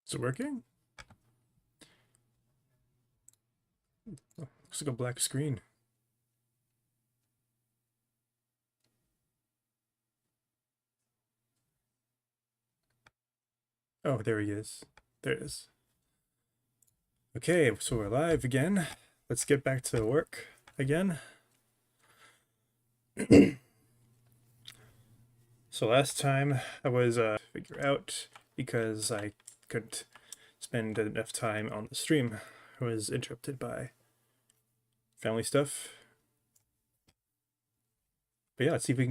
Is it working? Oh, looks like a black screen. Oh, there he is. There it is. Okay, so we're live again. Let's get back to work again. So last time I was figure out because I couldn't spend enough time on the stream. I was interrupted by family stuff. But yeah, let's see if we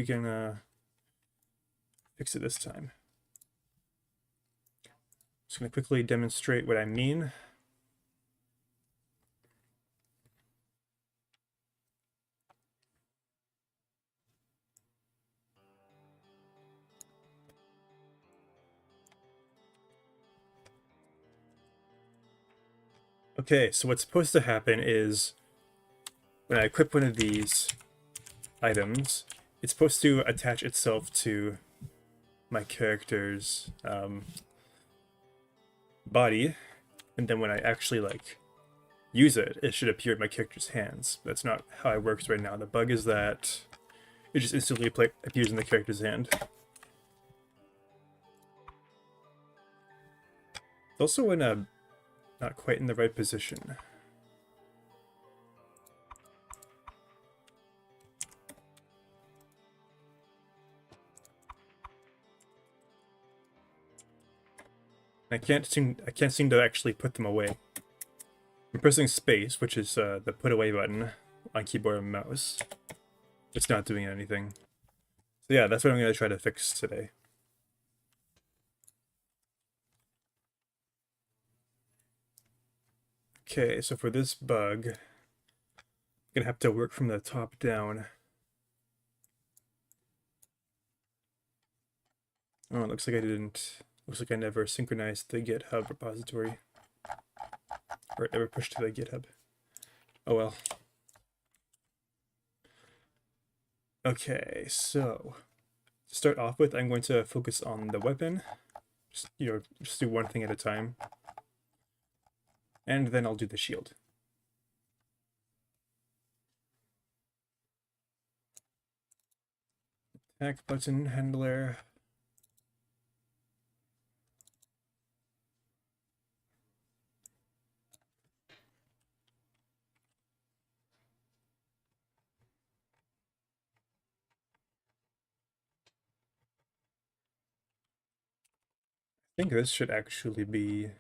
can fix it this time. Just gonna quickly demonstrate what I mean. Okay, so what's supposed to happen is when I equip one of these items, it's supposed to attach itself to my character's body, and then when I actually use it, it should appear in my character's hands. That's not how it works right now. The bug is that it just instantly appears in the character's hand. It's also in a not quite in the right position. I can't seem to actually put them away. I'm pressing space, which is the put away button on keyboard and mouse. It's not doing anything. So yeah, that's what I'm going to try to fix today. Okay, so for this bug, I'm going to have to work from the top down. Oh, it looks like I didn't... Looks like I never synchronized the GitHub repository. Or ever pushed to the GitHub. Oh well. Okay, so to start off with, I'm going to focus on the weapon. Just do one thing at a time. And then I'll do the shield. Attack button, handler. I think this should actually be...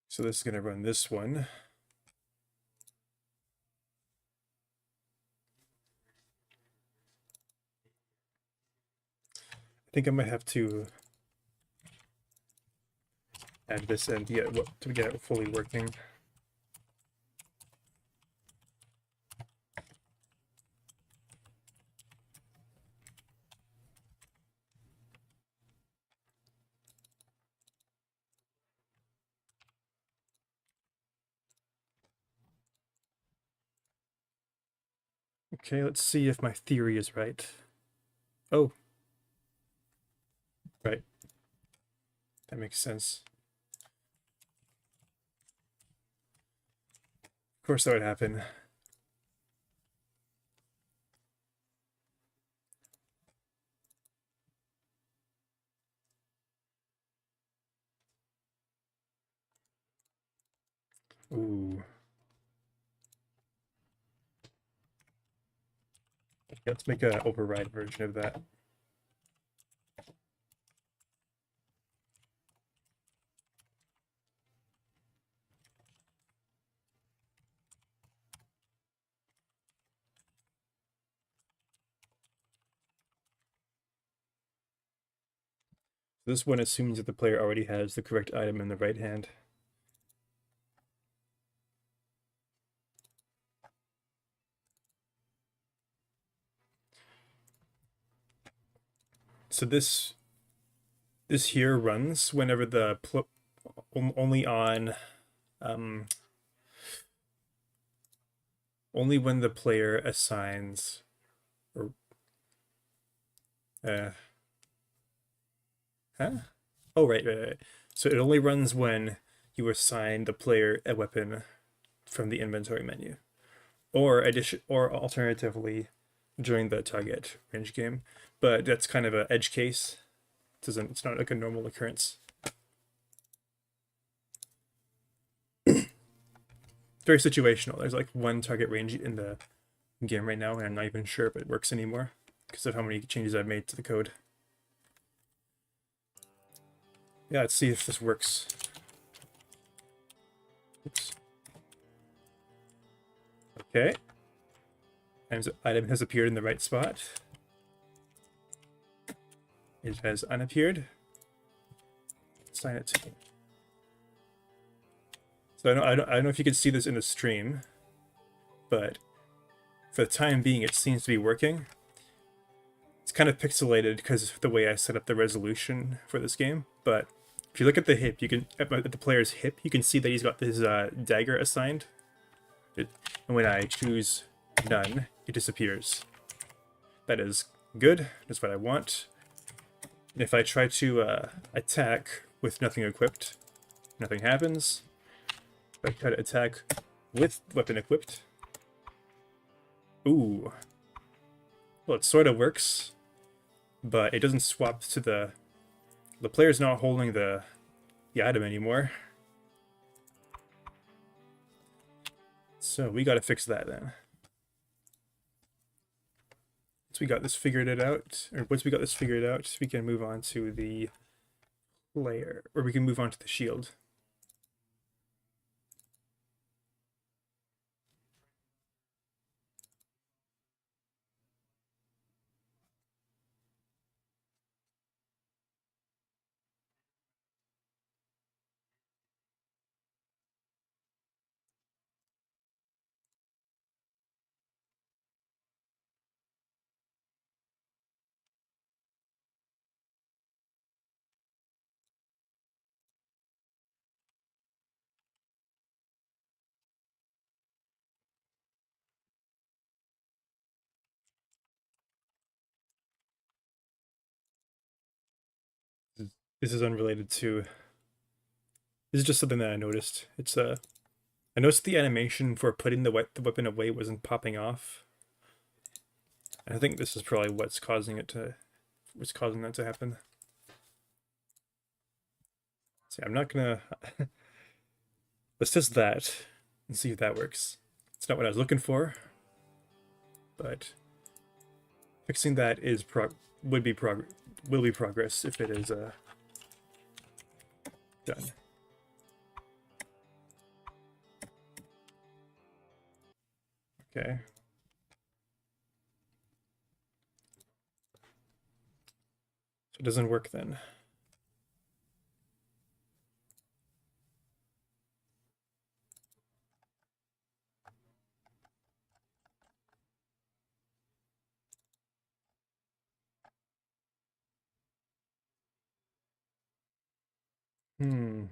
So this is going to run this one. I think I might have to add this in to get it fully working. Okay, let's see if my theory is right. Oh. Right. That makes sense. Of course that would happen. Ooh. Let's make an override version of that. This one assumes that the player already has the correct item in the right hand. So this here runs whenever the only on only when the player assigns or huh? Oh right. So it only runs when you assign the player a weapon from the inventory menu, or alternatively during the target range game. But that's kind of an edge case. It's not like a normal occurrence. Very situational. There's like one target range in the game right now, and I'm not even sure if it works anymore because of how many changes I've made to the code. Yeah, let's see if this works. Oops. Okay. And item has appeared in the right spot. It has unappeared. Assign it to. So I don't know if you can see this in the stream, but for the time being, it seems to be working. It's kind of pixelated because of the way I set up the resolution for this game, but if you look at the hip, you can at the player's hip, you can see that he's got this dagger assigned. And when I choose none, it disappears. That is good. That's what I want. And if I try to attack with nothing equipped, nothing happens. If I try to attack with weapon equipped, ooh. Well, it sort of works, but it doesn't swap to the player's not holding the item anymore. So we got to fix that then. Once we got this figured out, we can move on to the player, or we can move on to the shield. This is unrelated to. This is just something that I noticed. It's I noticed the animation for putting the weapon away wasn't popping off. I think this is probably what's causing that to happen. See, I'm not gonna. Let's test that and see if that works. It's not what I was looking for, but fixing that will be progress if it is done. Okay. So it doesn't work then. Hmm.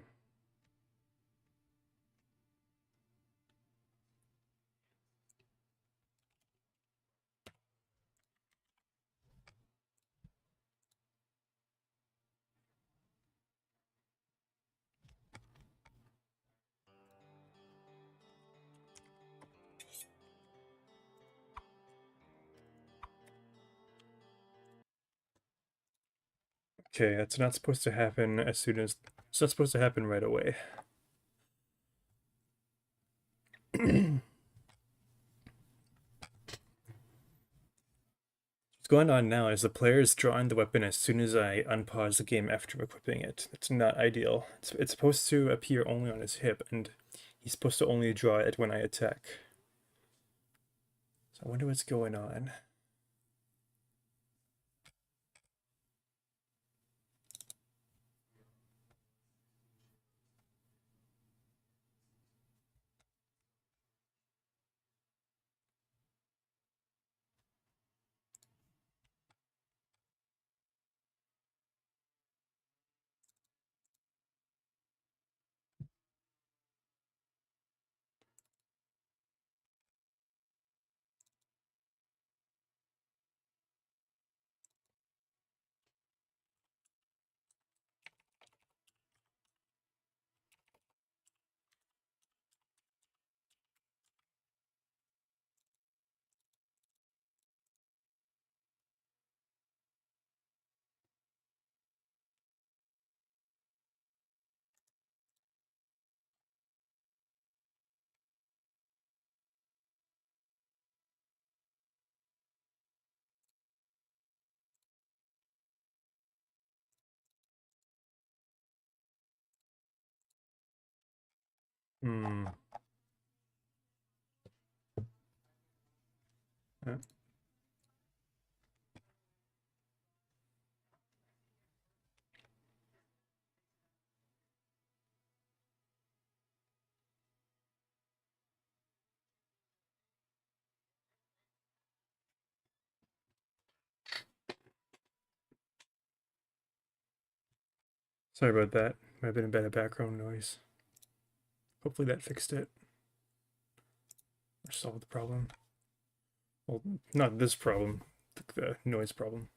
Okay, that's not supposed to happen as soon as. It's not supposed to happen right away. What's going on now is the player is drawing the weapon as soon as I unpause the game after equipping it. It's not ideal. It's supposed to appear only on his hip, and he's supposed to only draw it when I attack. So I wonder what's going on. Hmm. Uh, Sorry about that. Might have been a bit of background noise. Hopefully that fixed it or solved the problem. Well, not this problem, the noise problem.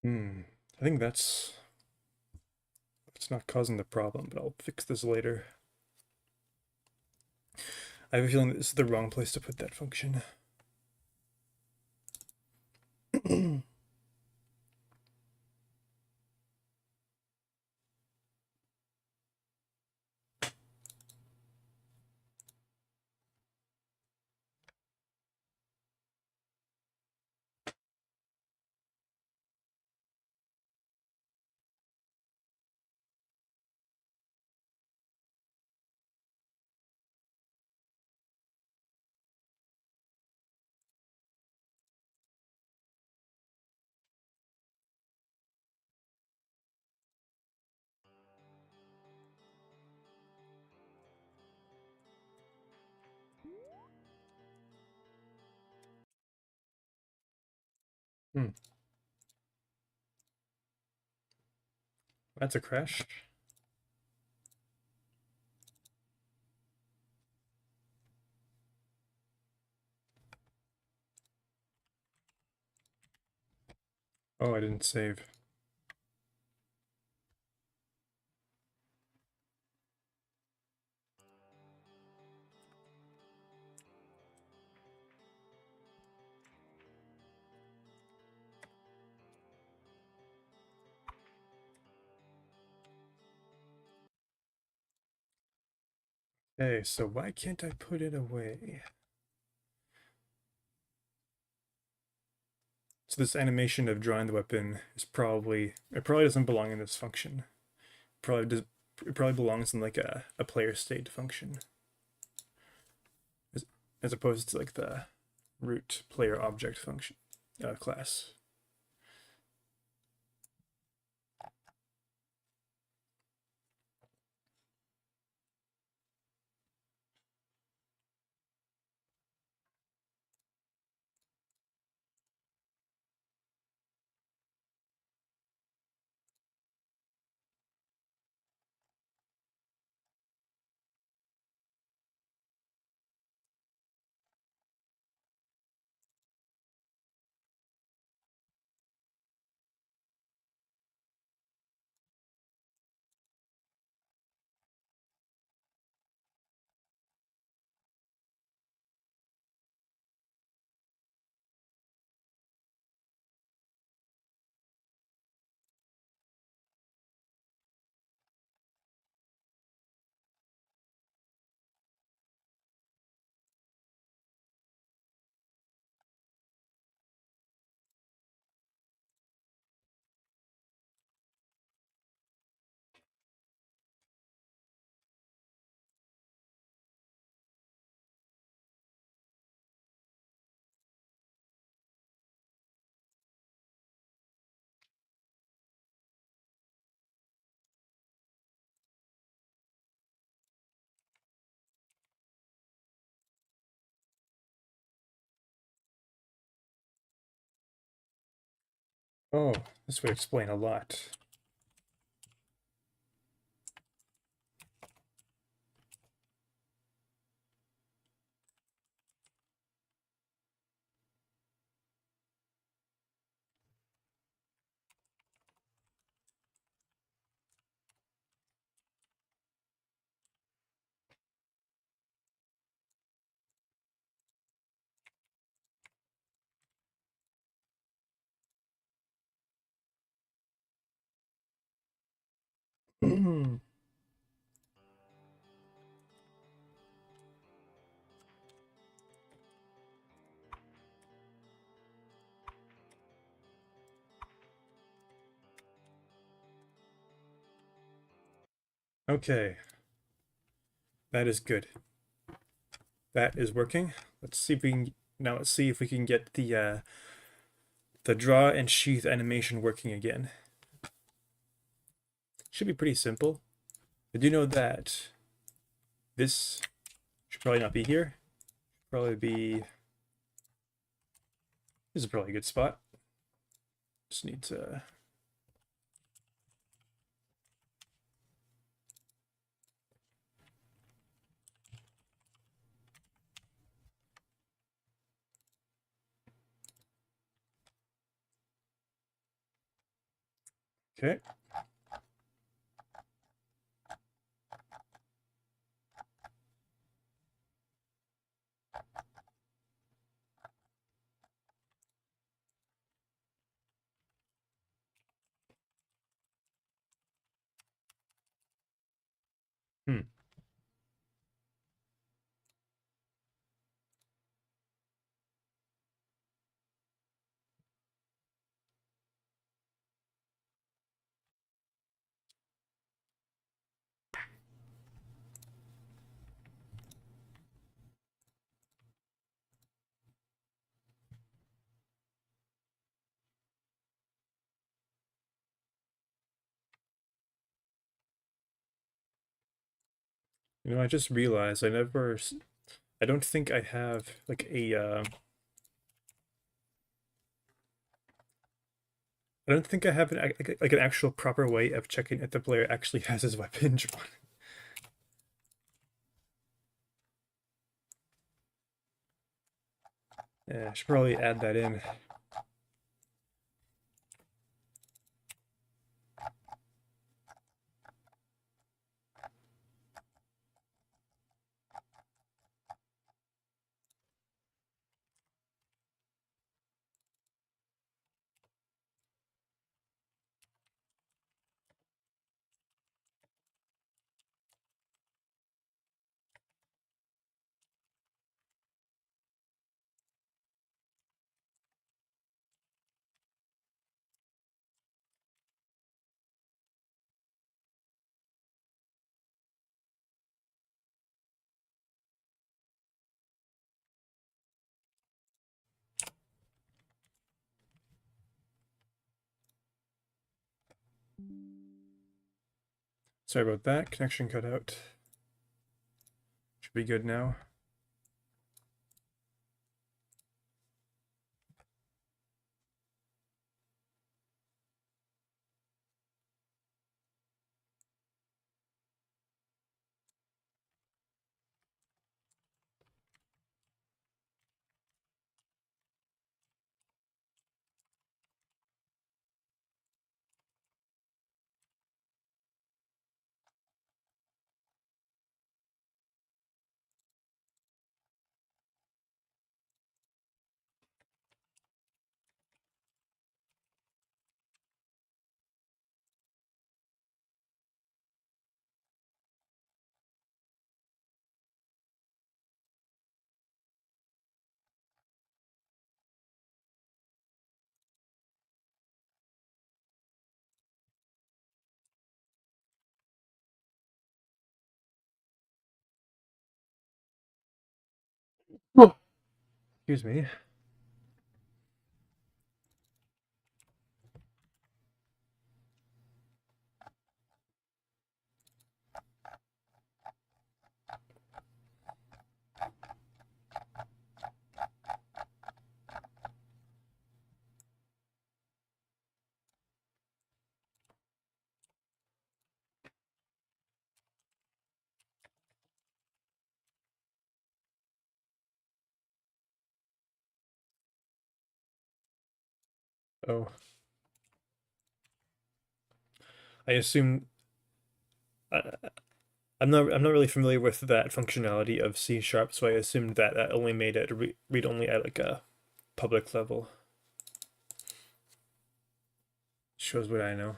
Hmm. I think that's it's not causing the problem, but I'll fix this later. I have a feeling that this is the wrong place to put that function. Hmm. That's a crash. Oh, I didn't save. Okay, so why can't I put it away? So this animation of drawing the weapon is it probably doesn't belong in this function. Probably does it probably belongs in like a player state function. As, as opposed to like the root player object function class. Oh, this would explain a lot. Okay, that is good. That is working. Let's see if we can now. Let's see if we can get the draw and sheath animation working again. Should be pretty simple. I do know that this should probably not be here. Probably be. This is probably a good spot. Just need to. Okay. Hmm. You know, I just realized I don't think I have like I don't think I have like an actual proper way of checking if the player actually has his weapon drawn. Yeah, I should probably add that in. Sorry about that. Connection cut out. Should be good now. Oh, excuse me. Oh, I assume I, I'm not really familiar with that functionality of C sharp, so I assumed that that only made it read only at like a public level. Shows what I know.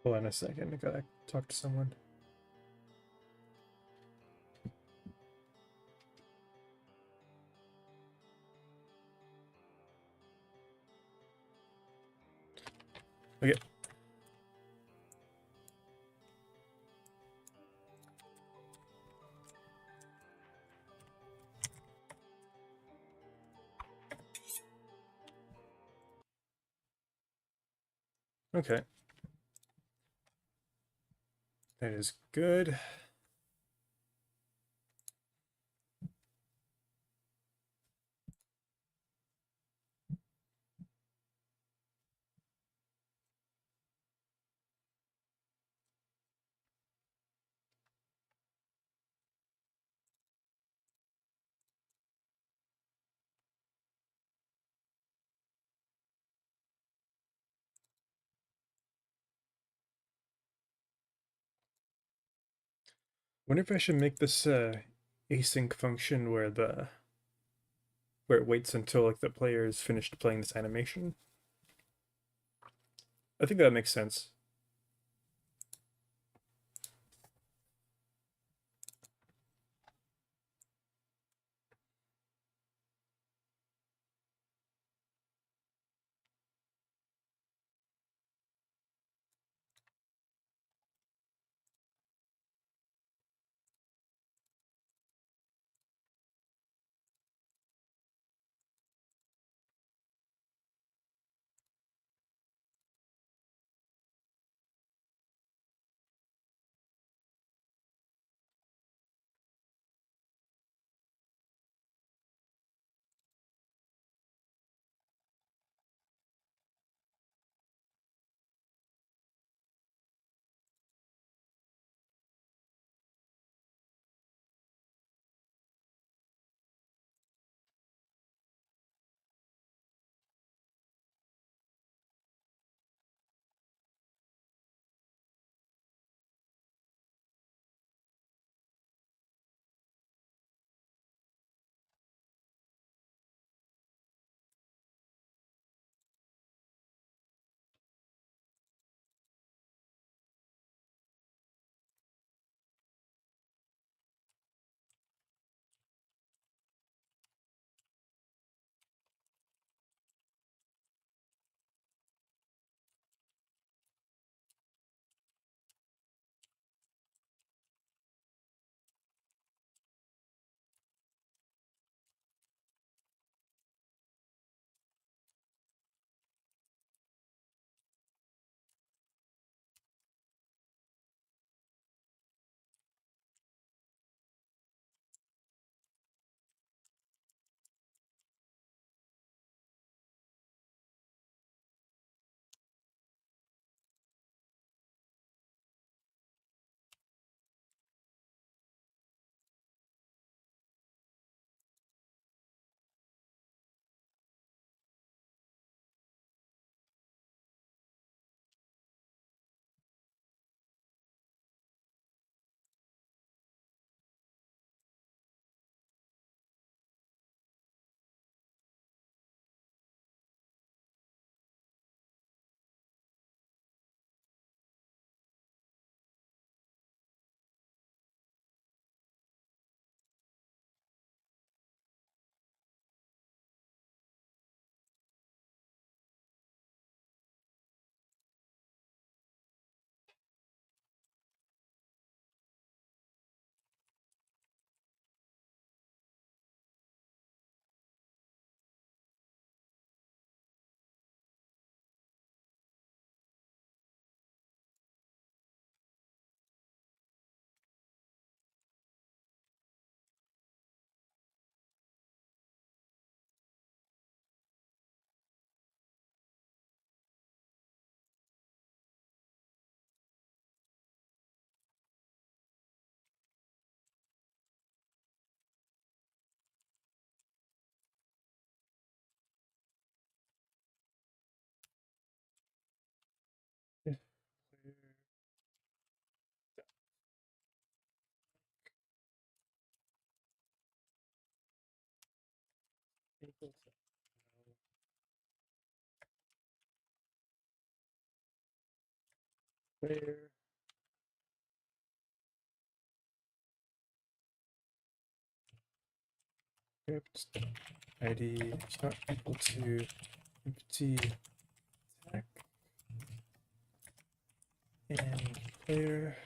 Hold on a second, I gotta talk to someone. Okay. Okay. That is good. Wonder if I should make this async function where it waits until like the player is finished playing this animation. I think that makes sense. Player script ID is not equal to empty tech and player.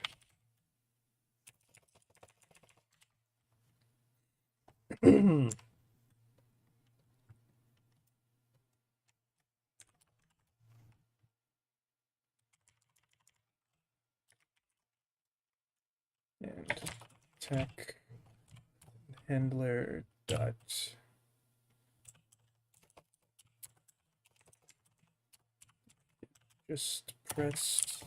And tech handler dot just press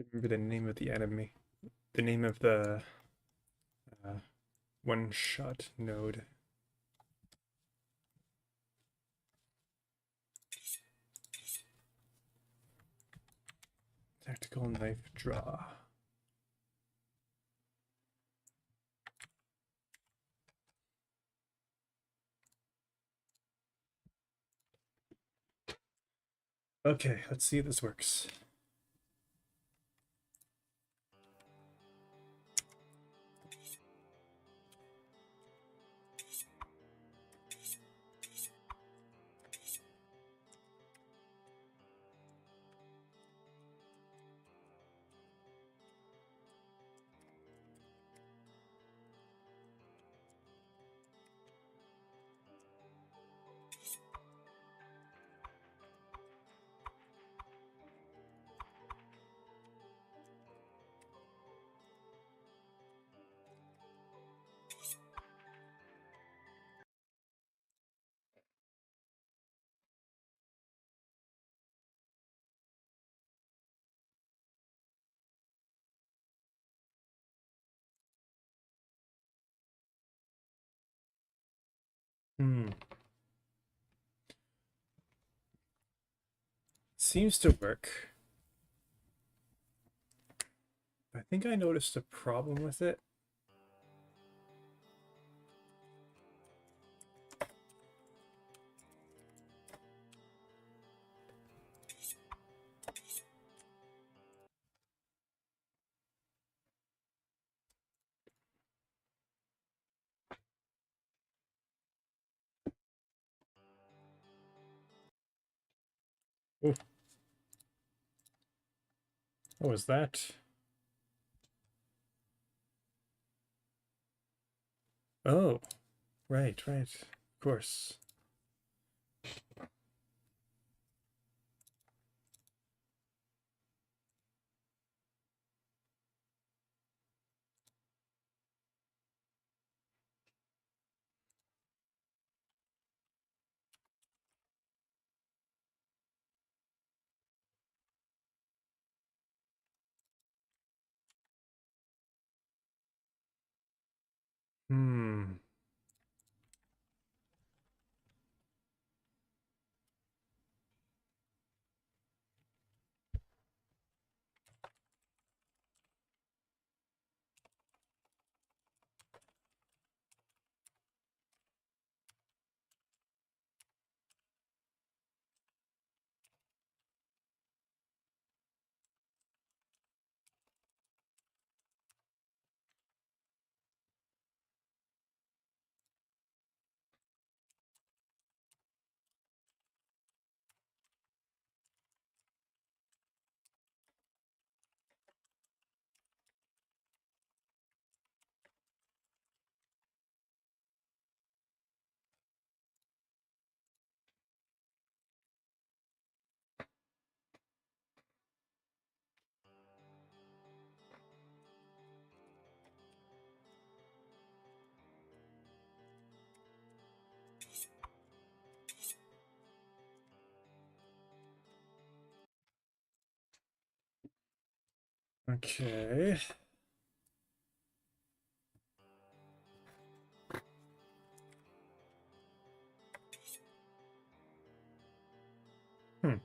Remember the name of the enemy. The name of the one-shot node. Tactical knife draw. Okay, let's see if this works. Seems to work. I think I noticed a problem with it. Oh, what was that? Oh, right, of course. Hmm. Okay. Hmm.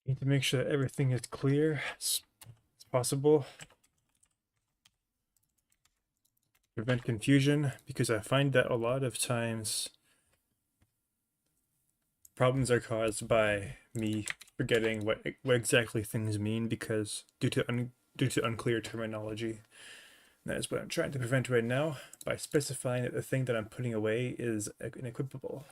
Need to make sure that everything is clear as possible. Prevent confusion, because I find that a lot of times problems are caused by me forgetting what exactly things mean because due to unclear terminology. And that is what I'm trying to prevent right now by specifying that the thing that I'm putting away is inequipable.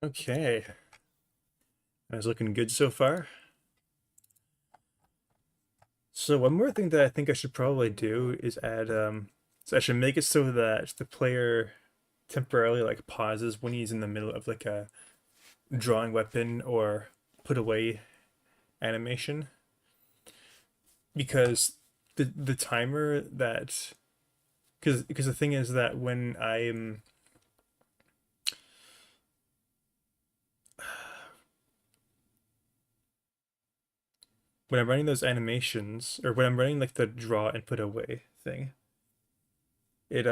Okay. That's looking good so far. So one more thing that I think I should probably do is add so I should make it so that the player temporarily like pauses when he's in the middle of like a drawing weapon or put away animation, because the timer that because the thing is that when I'm running those animations, or when I'm running like the draw and put away thing, it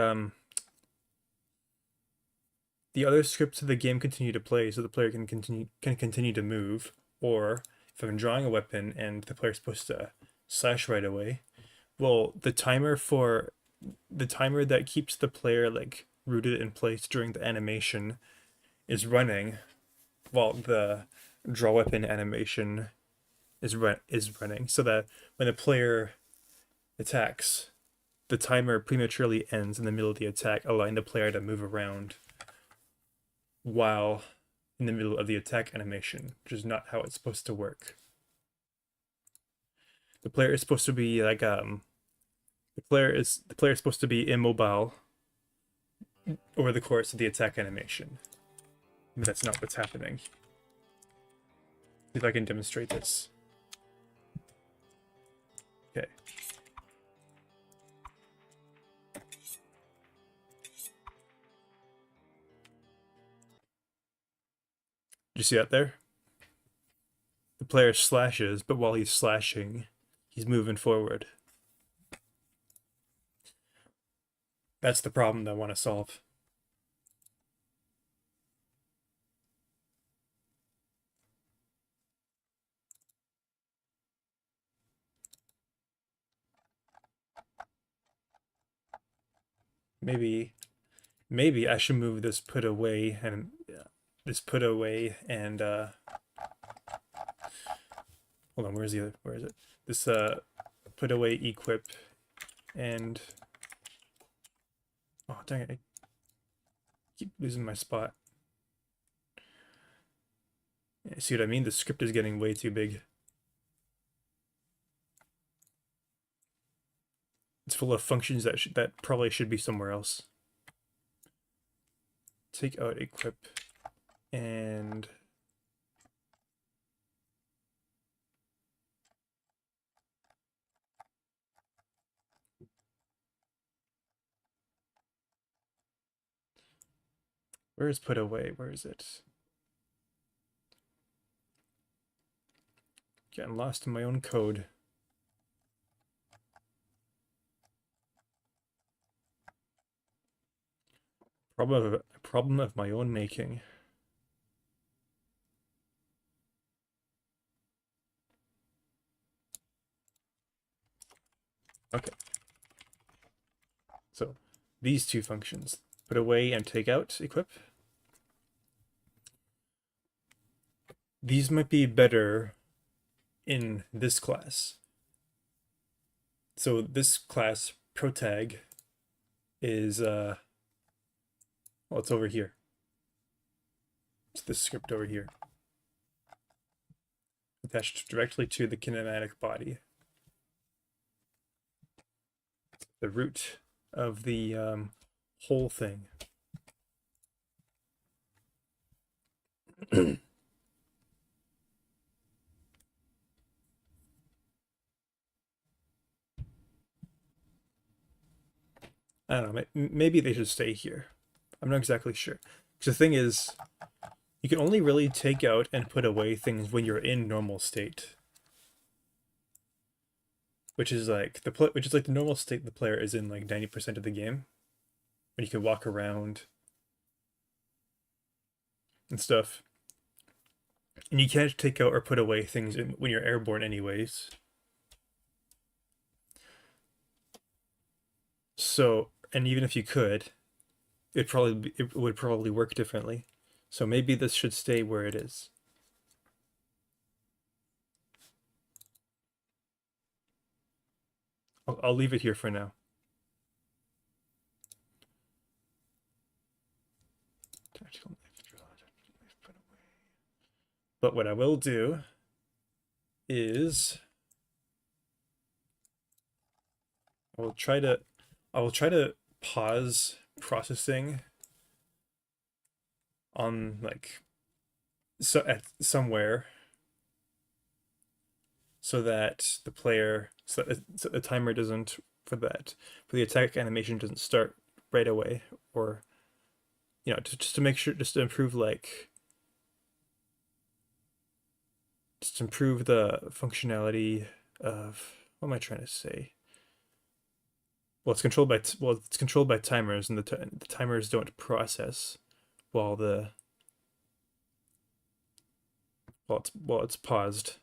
the other scripts of the game continue to play, so the player can continue to move. Or if I'm drawing a weapon and the player's supposed to slash right away, well, the timer that keeps the player like rooted in place during the animation is running, while the draw weapon animation is running, so that when the player attacks, the timer prematurely ends in the middle of the attack, allowing the player to move around while in the middle of the attack animation, which is not how it's supposed to work. The player is supposed to be like the player is supposed to be immobile over the course of the attack animation. But that's not what's happening. See if I can demonstrate this. Okay. Did you see that there? The player slashes, but while he's slashing, he's moving forward. That's the problem that I want to solve. Maybe I should move this put away and hold on, where is it? This put away equip and oh dang it, I keep losing my spot. See what I mean? The script is getting way too big. It's full of functions that probably should be somewhere else. Take out equip and where is put away? Where is it? Getting lost in my own code. Problem of my own making. Okay. So these two functions, put away and take out equip. These might be better in this class. So this class protag is well, it's over here. It's this script over here, attached directly to the kinematic body. The root of the whole thing. I don't know, maybe they should stay here. I'm not exactly sure. The thing is, you can only really take out and put away things when you're in normal state, which is like the normal state the player is in like 90% of the game, when you can walk around and stuff. And you can't take out or put away things when you're airborne anyways. So, and even if you could, it would probably work differently. So maybe this should stay where it is. I'll leave it here for now. But what I will do is I will try to pause processing on like at somewhere so that so the timer doesn't for the attack animation doesn't start right away, or just to make sure, just to improve just improve the functionality of, what am I trying to say? Well, it's controlled by timers, and the timers don't process while while it's paused.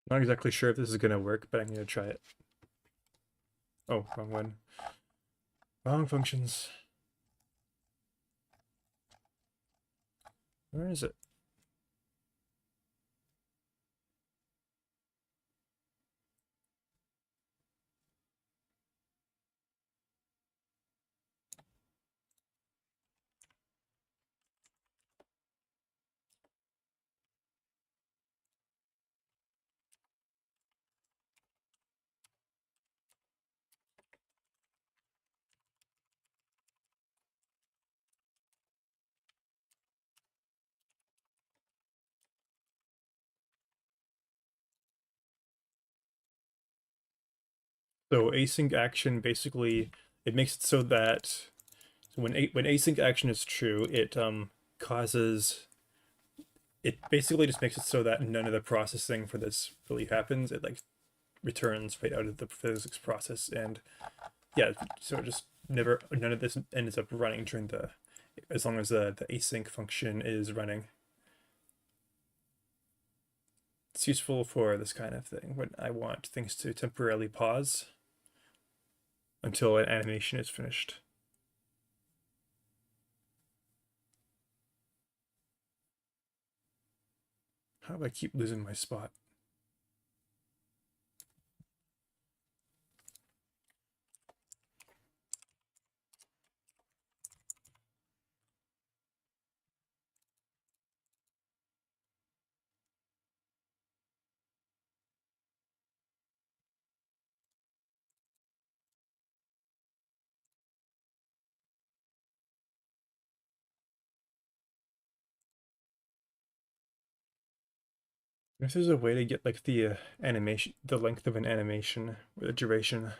Not exactly sure if this is gonna work, but I'm gonna try it. Oh, wrong one. Wrong functions. Where is it? So async action basically, it makes it so that when async action is true, causes it basically just makes it so that none of the processing for this really happens. It like returns right out of the physics process, and yeah, so it just never none of this ends up running during the as long as the async function is running. It's useful for this kind of thing when I want things to temporarily pause until an animation is finished. How do I keep losing my spot? If there's a way to get like the animation, the length of an animation, or the duration.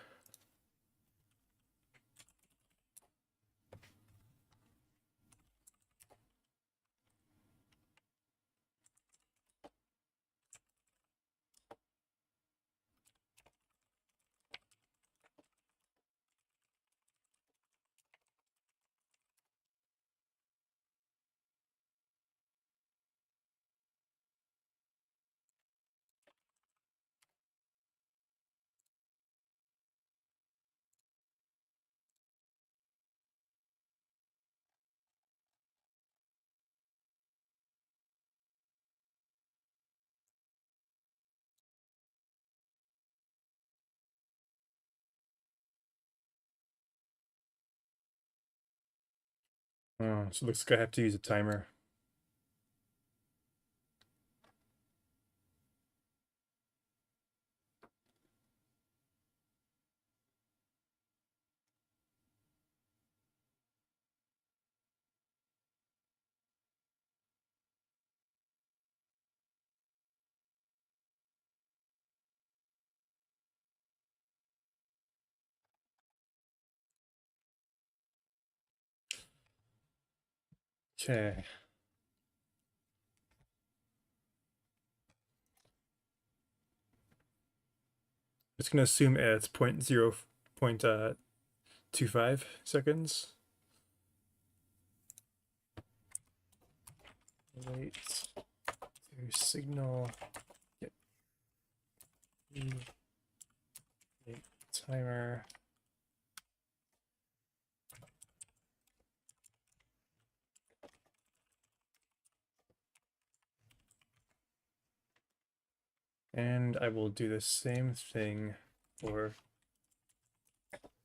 Oh, so it looks like I have to use a timer. Okay. Just gonna assume it's 0.25 seconds. Wait to signal get wait timer. And I will do the same thing for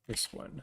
this one.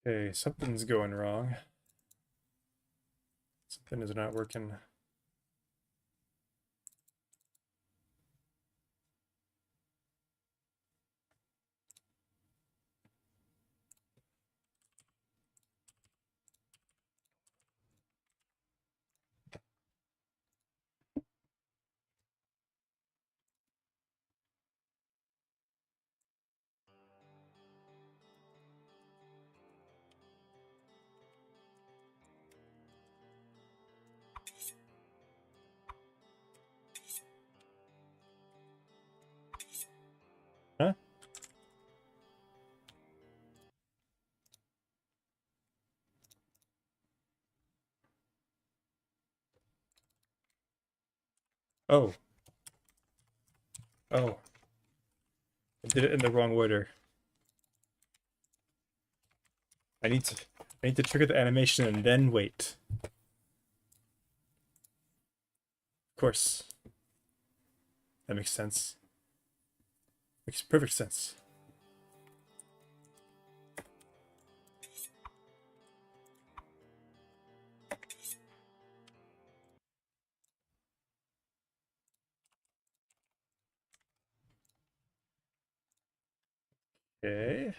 Okay, something's going wrong. Something is not working. Huh? Oh, oh, I did it in the wrong order. I need to I need to trigger the animation and then wait. Of course. That makes sense. Makes perfect sense. Okay.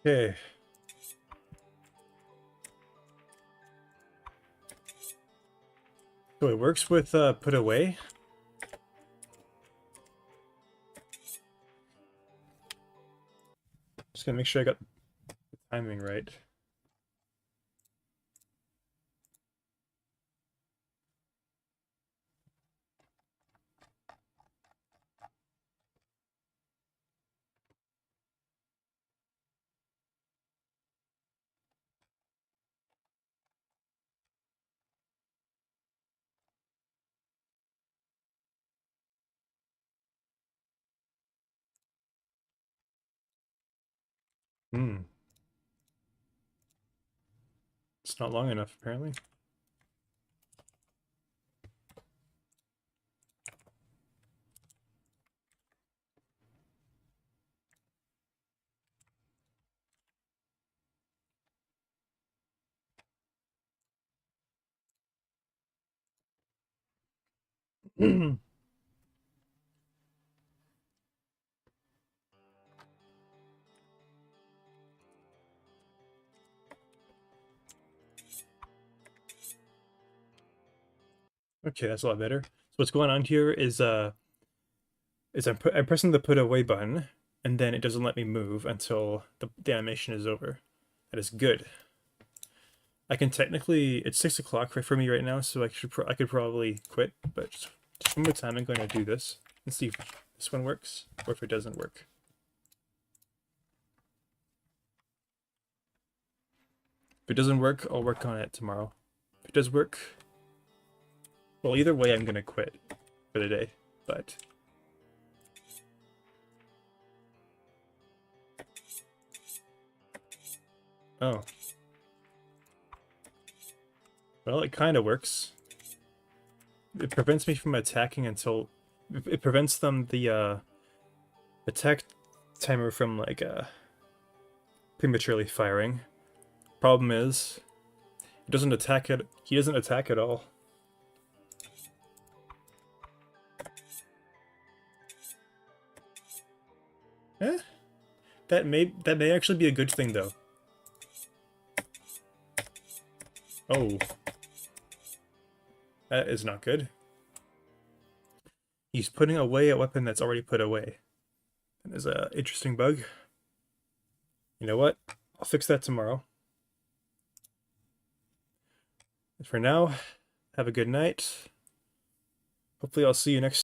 Okay. So it works with put away. Just gonna make sure I got the timing right. Hmm. It's not long enough, apparently. Okay, that's a lot better. So what's going on here is I'm pressing the put away button, and then it doesn't let me move until the animation is over. That is good. I can technically, it's 6 o'clock for me right now, so I could probably quit, but just one more time I'm going to do this and see if this one works or if it doesn't work. If it doesn't work, I'll work on it tomorrow. If it does work, well, either way, I'm gonna quit for the day, but... Oh. Well, it kind of works. It prevents me from attacking until... It prevents the attack timer from, like, prematurely firing. Problem is, he doesn't attack at all. Eh? That may actually be a good thing, though. Oh. That is not good. He's putting away a weapon that's already put away. That is an interesting bug. You know what? I'll fix that tomorrow. And for now, have a good night. Hopefully I'll see you next